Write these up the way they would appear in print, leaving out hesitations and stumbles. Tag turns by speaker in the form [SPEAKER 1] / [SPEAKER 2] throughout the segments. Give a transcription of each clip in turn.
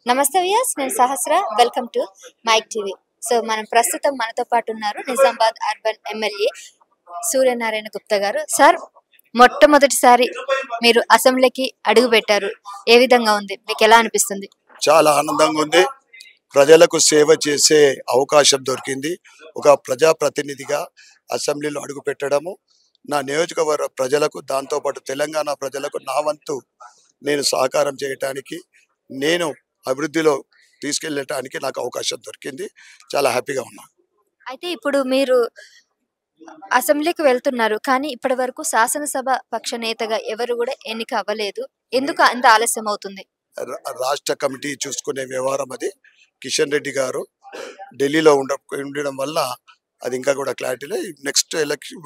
[SPEAKER 1] నమస్తే వ్యూయర్స్, నేను Sahasra. Welcome to Mic TV. So మనం ప్రస్తుతం మనతో పాటు ఉన్నారు నిజామాబాద్ అర్బన్ ఎమ్మెల్యే సూర్యనారాయణ గుప్తా గారు. సార్, మొట్టమొదటిసారి మీరు అసెంబ్లీకి అడుగు పెట్టారు. ఏ విధంగా ఉంది, మీకు ఎలా అనిపిస్తుంది?
[SPEAKER 2] చాలా ఆనందంగా ఉంది. ప్రజలకు సేవ చేసే అవకాశం దొరికింది. ఒక ప్రజాప్రతినిధిగా అసెంబ్లీలో అడుగు పెట్టడము, నా నియోజకవర్గ ప్రజలకు, దాంతోపాటు తెలంగాణ ప్రజలకు నా వంతు నేను సహకారం చేయటానికి, నేను అభివృద్ధిలో తీసుకెళ్ళటానికి నాకు అవకాశం దొరికింది. చాలా హ్యాపీగా ఉన్నా.
[SPEAKER 1] అయితే ఇప్పుడు మీరు అసెంబ్లీకి వెళ్తున్నారు, కానీ ఇప్పటి వరకు శాసనసభ పక్ష నేతగా ఎవరు కూడా ఎన్నిక అవ్వలేదు. ఎందుకు అంత ఆలస్యం అవుతుంది?
[SPEAKER 2] రాష్ట్ర కమిటీ చూసుకునే వ్యవహారం అది. కిషన్ రెడ్డి గారు ఢిల్లీలో ఉండడం వల్ల అది ఇంకా కూడా క్లారిటీలే. నెక్స్ట్ ఎలక్షన్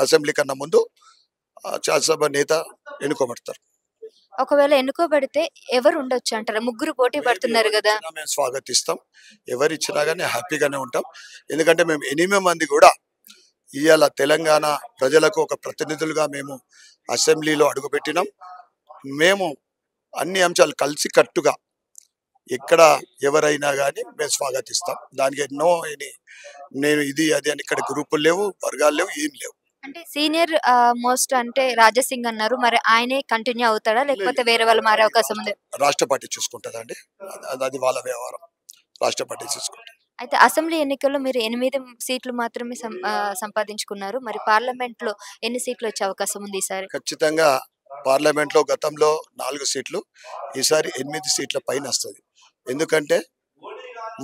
[SPEAKER 2] అసెంబ్లీ కన్నా ముందు శాసనసభ నేత ఎన్నుకోబడతారు.
[SPEAKER 1] ఒకవేళ ఎన్నుకోబడితే ఎవరు ఉండొచ్చు అంటారా? ముగ్గురు పోటీ పడుతున్నారు కదా.
[SPEAKER 2] మేము స్వాగతిస్తాం. ఎవరు ఇచ్చినా కానీ హ్యాపీగానే ఉంటాం. ఎందుకంటే మేము 8 మంది కూడా ఇవాళ తెలంగాణ ప్రజలకు ఒక ప్రతినిధులుగా మేము అసెంబ్లీలో అడుగుపెట్టినాం. మేము అన్ని అంశాలు కలిసి కట్టుగా ఎక్కడ ఎవరైనా కానీ మేము స్వాగతిస్తాం. దానికి నేను ఇది అది అని ఇక్కడ గ్రూపులు లేవు, వర్గాలు లేవు, ఏం లేవు.
[SPEAKER 1] అంటే సీనియర్ మోస్ట్ అంటే రాజసింగ్ అన్నారు, మరి ఆయనే కంటిన్యూ అవుతాడా లేకపోతే వేరే వాళ్ళు మారే అవకాశం ఉంది?
[SPEAKER 2] రాష్ట్ర పార్టీ చూసుకుంటుందండి, అది వాళ్ళ వ్యవహారం. రాష్ట్ర పార్టీ చూసుకుంటుంది.
[SPEAKER 1] అయితే అసెంబ్లీ ఎన్నికల్లో మీరు 8 సీట్లు మాత్రమే సంపాదించుకున్నారు. మరి పార్లమెంట్ లో ఎన్ని సీట్లు వచ్చే అవకాశం ఉంది ఈసారి?
[SPEAKER 2] ఖచ్చితంగా పార్లమెంట్ లో గతంలో 4 సీట్లు, ఈసారి 8 సీట్ల పైన వస్తుంది. ఎందుకంటే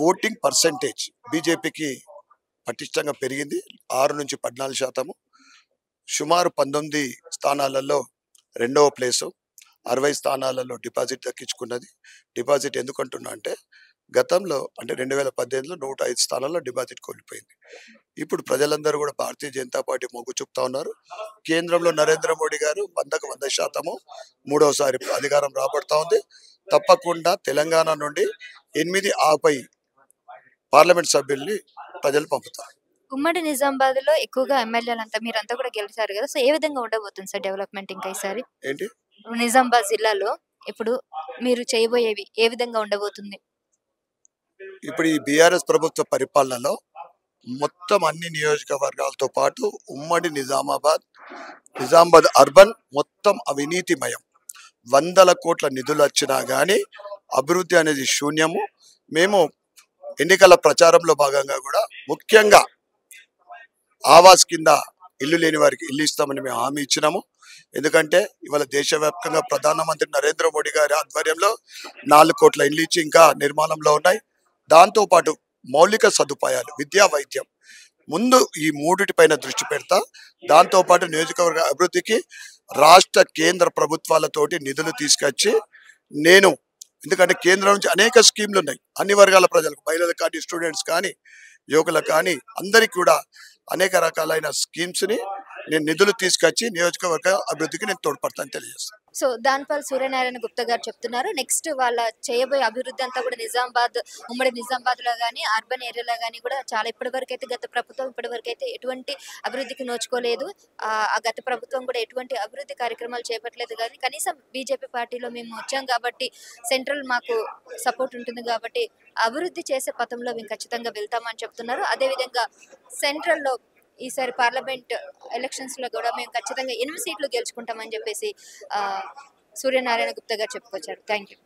[SPEAKER 2] ఓటింగ్ పర్సంటేజ్ బీజేపీకి పటిష్టంగా పెరిగింది. 6 నుంచి 14%. సుమారు 19 స్థానాలలో రెండవ ప్లేసు, 60 స్థానాలలో డిపాజిట్ దక్కించుకున్నది. డిపాజిట్ ఎందుకంటున్నా అంటే గతంలో అంటే 2018లో 105 స్థానాల్లో డిపాజిట్ కోల్పోయింది. ఇప్పుడు ప్రజలందరూ కూడా భారతీయ జనతా పార్టీ మొగ్గు చూపుతా ఉన్నారు. కేంద్రంలో నరేంద్ర మోడీ గారు 100కు 100% మూడవసారి అధికారం రాబడతా ఉంది. తప్పకుండా తెలంగాణ నుండి 8 ఆపై పార్లమెంట్ సభ్యుల్ని ప్రజలు పంపుతారు.
[SPEAKER 1] ఉమ్మడి నిజామాబాద్ లో ఎక్కువగా ఎమ్మెల్యేలంతా మీరంతా కూడా గెలిచారు కదా. సో ఏ విధంగా ఉండబోతుంది సార్ డెవలప్మెంట్ ఇంకా ఈసారి
[SPEAKER 2] ఏంటి
[SPEAKER 1] నిజామాబాద్ జిల్లాలో? ఇప్పుడు మీరు చేయబోయేవి ఏ విధంగా ఉండబోతుంది?
[SPEAKER 2] ఇప్పుడు ఈ బీఆర్ఎస్ ప్రభుత్వ పరిపాలనలో మొత్తం అన్ని నియోజకవర్గాలతో పాటు ఉమ్మడి నిజామాబాద్ అర్బన్ మొత్తం అవినీతిమయం. 100 కోట్ల నిధులు వచ్చినా కానీ అభివృద్ధి అనేది శూన్యము. మేము ఎన్నికల ప్రచారంలో భాగంగా కూడా ముఖ్యంగా ఆవాస్ కింద ఇల్లు లేని వారికి ఇల్లు ఇస్తామని మేము హామీ ఇచ్చినాము. ఎందుకంటే ఇవాళ దేశవ్యాప్తంగా ప్రధానమంత్రి నరేంద్ర మోడీ గారి ఆధ్వర్యంలో 4 కోట్ల ఇల్లు ఇచ్చి ఇంకా నిర్మాణంలో ఉన్నాయి. దాంతోపాటు మౌలిక సదుపాయాలు, విద్యా, వైద్యం ముందు ఈ మూడిటిపైన దృష్టి పెడతా. దాంతోపాటు నియోజకవర్గ అభివృద్ధికి రాష్ట్ర కేంద్ర ప్రభుత్వాలతోటి నిధులు తీసుకొచ్చి నేను, ఎందుకంటే కేంద్రం నుంచి అనేక స్కీమ్లు ఉన్నాయి. అన్ని వర్గాల ప్రజలకు, మహిళలకు కానీ, స్టూడెంట్స్ కానీ, యువకులకు కానీ అందరికీ కూడా అనేక రకాలైన స్కీమ్స్ని నేను నిధులు తీసుకొచ్చి నియోజకవర్గ అభివృద్ధికి నేను తోడ్పడతాను తెలియజేస్తాను.
[SPEAKER 1] సో దానిపై సూర్యనారాయణ గుప్తా గారు చెప్తున్నారు, నెక్స్ట్ వాళ్ళ చేయబోయే అభివృద్ధి అంతా కూడా నిజామాబాద్, ఉమ్మడి నిజామాబాద్ లో కానీ అర్బన్ ఏరియాలో కానీ కూడా చాలా ఇప్పటివరకు అయితే గత ప్రభుత్వం ఇప్పటివరకు అయితే ఎటువంటి అభివృద్ధికి నోచుకోలేదు. ఆ గత ప్రభుత్వం కూడా ఎటువంటి అభివృద్ధి కార్యక్రమాలు చేపట్టలేదు. కానీ కనీసం బీజేపీ పార్టీలో మేము వచ్చాం కాబట్టి, సెంట్రల్ మాకు సపోర్ట్ ఉంటుంది కాబట్టి అభివృద్ధి చేసే పథంలో మేము ఖచ్చితంగా వెళ్తామని చెప్తున్నారు. అదేవిధంగా సెంట్రల్లో ఈసారి పార్లమెంట్ ఎలక్షన్స్ లో కూడా మేము ఖచ్చితంగా 8 సీట్లు గెలుచుకుంటామని చెప్పేసి సూర్యనారాయణ గుప్తా గారు చెప్పుకొచ్చారు. Thank you.